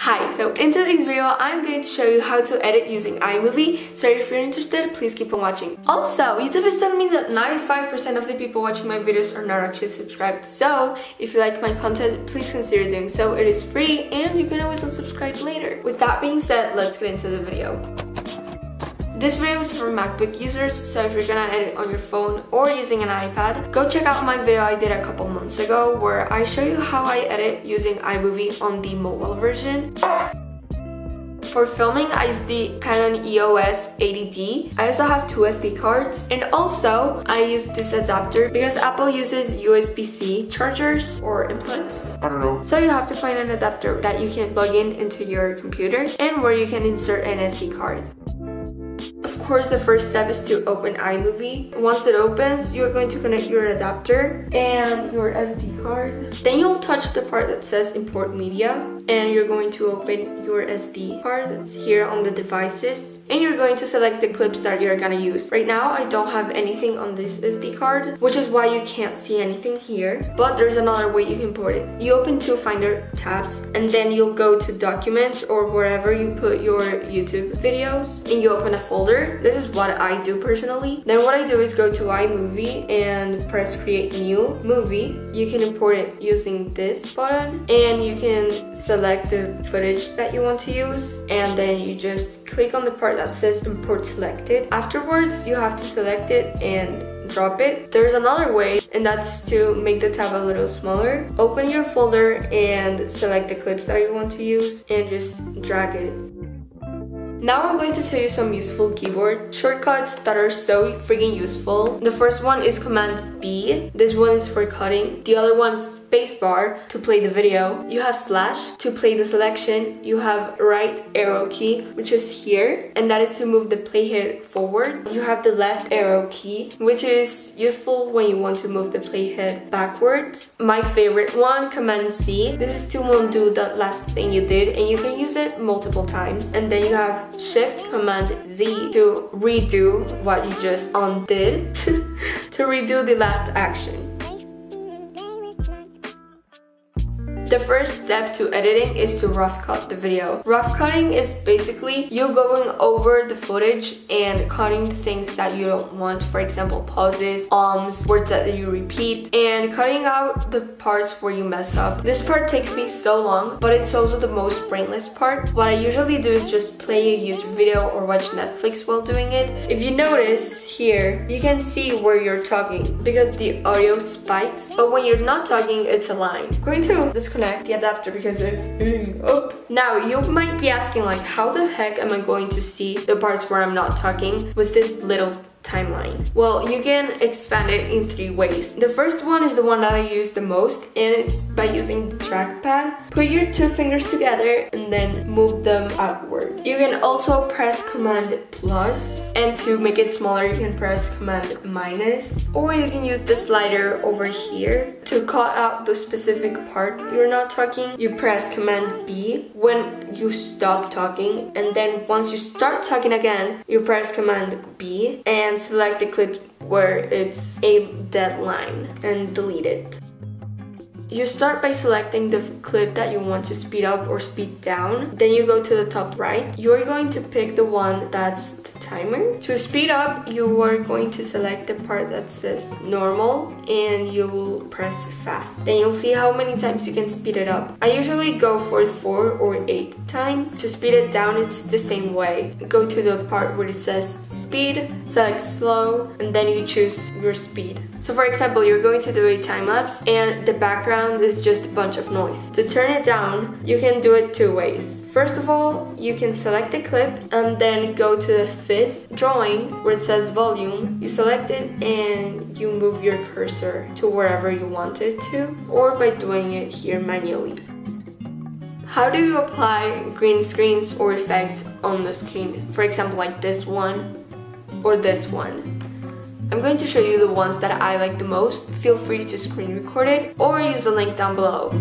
Hi, so in today's video, I'm going to show you how to edit using iMovie, so if you're interested, please keep on watching. Also, YouTube is telling me that 95% of the people watching my videos are not actually subscribed, so if you like my content, please consider doing so. It is free and you can always unsubscribe later. With that being said, let's get into the video. This video is for MacBook users, so if you're gonna edit on your phone or using an iPad, go check out my video I did a couple months ago where I show you how I edit using iMovie on the mobile version. For filming, I use the Canon EOS 80D. I also have two SD cards, and also I use this adapter because Apple uses USB-C chargers or inputs. I don't know. So you have to find an adapter that you can plug in into your computer and where you can insert an SD card. Of course, the first step is to open iMovie. Once it opens, you're going to connect your adapter and your SD card. Then you'll touch the part that says import media and you're going to open your SD card that's here on the devices, and you're going to select the clips that you're gonna use. Right now, I don't have anything on this SD card, which is why you can't see anything here, but there's another way you can import it. You open two Finder tabs and then you'll go to Documents or wherever you put your YouTube videos, and you open a folder. This is what I do personally. Then what I do is go to iMovie and press create new movie. You can import it using this button, and you can select the footage that you want to use, and then you just click on the part that says import selected. Afterwards, you have to select it and drop it. There's another way, and that's to make the tab a little smaller. Open your folder and select the clips that you want to use and just drag it. Now I'm going to tell you some useful keyboard shortcuts that are so freaking useful. The first one is Command B. This one is for cutting. The other one is spacebar to play the video. You have slash to play the selection. You have right arrow key, which is here, and that is to move the playhead forward. You have the left arrow key, which is useful when you want to move the playhead backwards. My favorite one, Command C. This is to undo the last thing you did, and you can use it multiple times. And then you have Shift Command Z to redo what you just undid, to redo the last action. The first step to editing is to rough cut the video. Rough cutting is basically you going over the footage and cutting the things that you don't want, for example pauses, words that you repeat, and cutting out the parts where you mess up. This part takes me so long, but it's also the most brainless part. What I usually do is just play a YouTube video or watch Netflix while doing it. If you notice here, you can see where you're talking because the audio spikes, but when you're not talking, it's a line. I'm going to disconnect the adapter because it's up. Now you might be asking, like, how the heck am I going to see the parts where I'm not talking with this little timeline? Well, you can expand it in three ways. The first one is the one that I use the most, and it's by using the trackpad. Put your two fingers together and then move them outward. You can also press Command plus, and to make it smaller you can press Command minus, or you can use the slider over here. To cut out the specific part you're not talking, you press Command B when you stop talking, and then once you start talking again, you press Command B and select the clip where it's a dead line and delete it. You start by selecting the clip that you want to speed up or speed down. Then you go to the top right. You are going to pick the one that's the timer. To speed up, you are going to select the part that says normal and you will press fast. Then you'll see how many times you can speed it up. I usually go for 4 or 8 times. To speed it down, it's the same way. Go to the part where it says speed, select slow, and then you choose your speed. So for example, you're going to do a time-lapse and the background is just a bunch of noise. To turn it down, you can do it two ways. First of all, you can select the clip and then go to the fifth drawing where it says volume. You select it and you move your cursor to wherever you want it to, or by doing it here manually. How do you apply green screens or effects on the screen? For example, like this one or this one. I'm going to show you the ones that I like the most. Feel free to screen record it or use the link down below.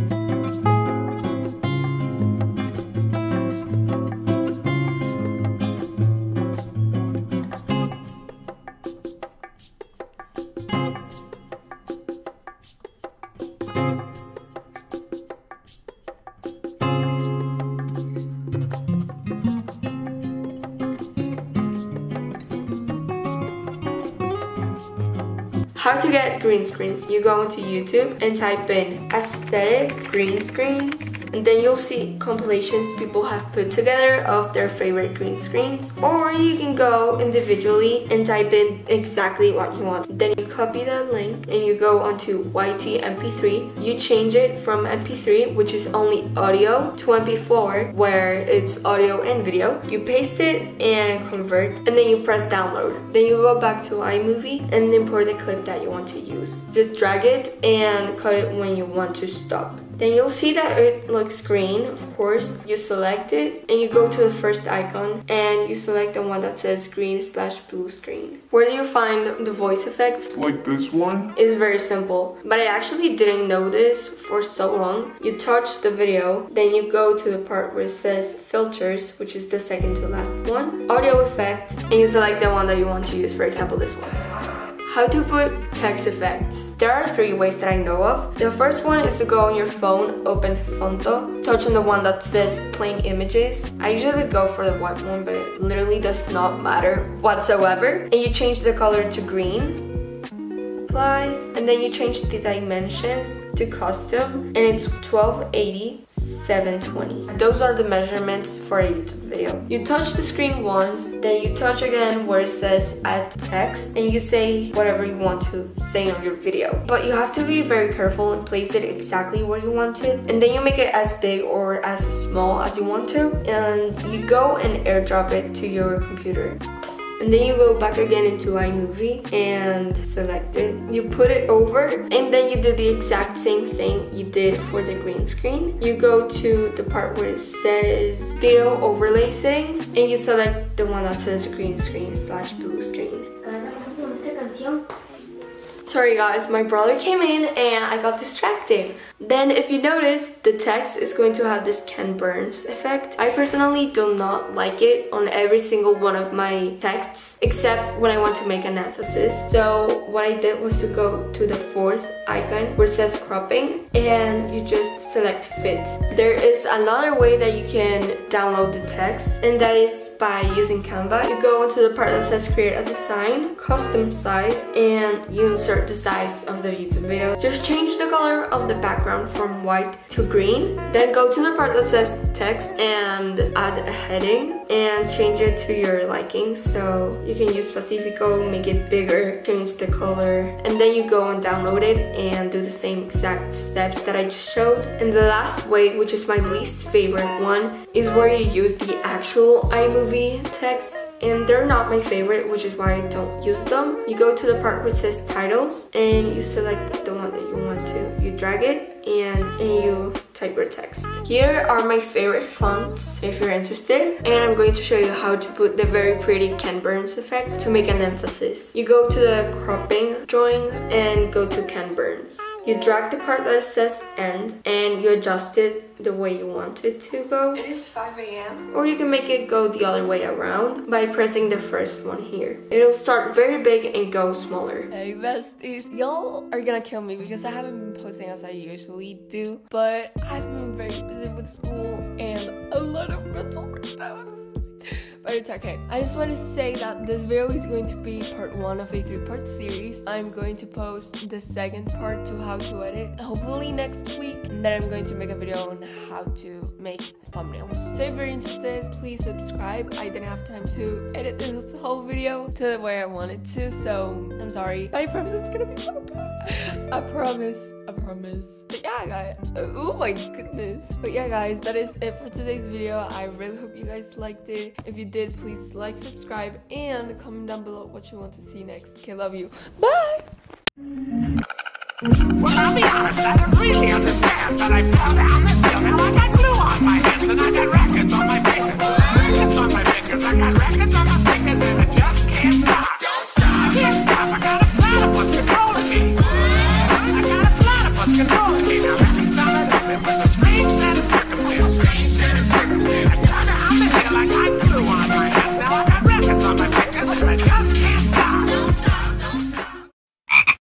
How to get green screens. You go into YouTube and type in aesthetic green screens, and then you'll see compilations people have put together of their favorite green screens. Or you can go individually and type in exactly what you want. Then you copy the link and you go onto YT MP3. You change it from MP3, which is only audio, to MP4, where it's audio and video. You paste it and convert, and then you press download. Then you go back to iMovie and import the clip that you want to use. Just drag it and cut it when you want to stop. Then you'll see that it looks green. Of course, you select it and you go to the first icon and you select the one that says green/blue screen. Where do you find the voice effects? Like this one? It's very simple, but I actually didn't know this for so long. You touch the video, then you go to the part where it says filters, which is the second to last one, audio effect, and you select the one that you want to use, for example this one. How to put text effects. There are 3 ways that I know of. The first one is to go on your phone, open Fonto, touch on the one that says plain images. I usually go for the white one, but it literally does not matter whatsoever. And you change the color to green. Apply, and then you change the dimensions to custom, and it's 1280 720. Those are the measurements for a YouTube video. You touch the screen once, then you touch again where it says add text, and you say whatever you want to say on your video. But you have to be very careful and place it exactly where you want it, and then you make it as big or as small as you want to, and you go and airdrop it to your computer. And then you go back again into iMovie and select it. You put it over, and then you do the exact same thing you did for the green screen. You go to the part where it says video overlay settings, and you select the one that says green screen/blue screen. Sorry guys, my brother came in and I got distracted. Then if you notice, the text is going to have this Ken Burns effect. I personally do not like it on every single one of my texts, except when I want to make an emphasis. So what I did was to go to the 4th icon where it says cropping, and you just select fit. There is another way that you can download the text, and that is by using Canva. You go into the part that says create a design, custom size, and you insert the size of the YouTube video. Just change the color of the background from white to green. Then go to the part that says text and add a heading and change it to your liking. So you can use Pacifico, make it bigger, change the color, and then you go and download it and do the same exact steps that I just showed. And the last way, which is my least favorite one, is where you use the actual iMovie text, and they're not my favorite, which is why I don't use them. You go to the part where it says titles and you select the one that you want to. You drag it and you type your text. Here are my favorite fonts if you're interested, and I'm going to show you how to put the very pretty Ken Burns effect to make an emphasis. You go to the cropping drawing and go to Ken Burns. You drag the part that says end and you adjust it the way you want it to go. It is 5 a.m. Or you can make it go the other way around by pressing the first one here. It'll start very big and go smaller. Hey besties, y'all are gonna kill me because I haven't been posting as I usually do, but I've been very busy with school and a lot of mental breakdowns. But it's okay. I just want to say that this video is going to be part 1 of a 3-part series. I'm going to post the second part to how to edit hopefully next week, and then I'm going to make a video on how to make thumbnails. So if you're interested, please subscribe. I didn't have time to edit this whole video to the way I wanted to, so I'm sorry, but I promise it's gonna be so good. I promise. But yeah guys, oh my goodness. But yeah guys, that is it for today's video. I really hope you guys liked it. If you did, please like, subscribe, and comment down below what you want to see next. Okay, love you. Bye! Well, I'll be honest, I don't really understand, but I fell down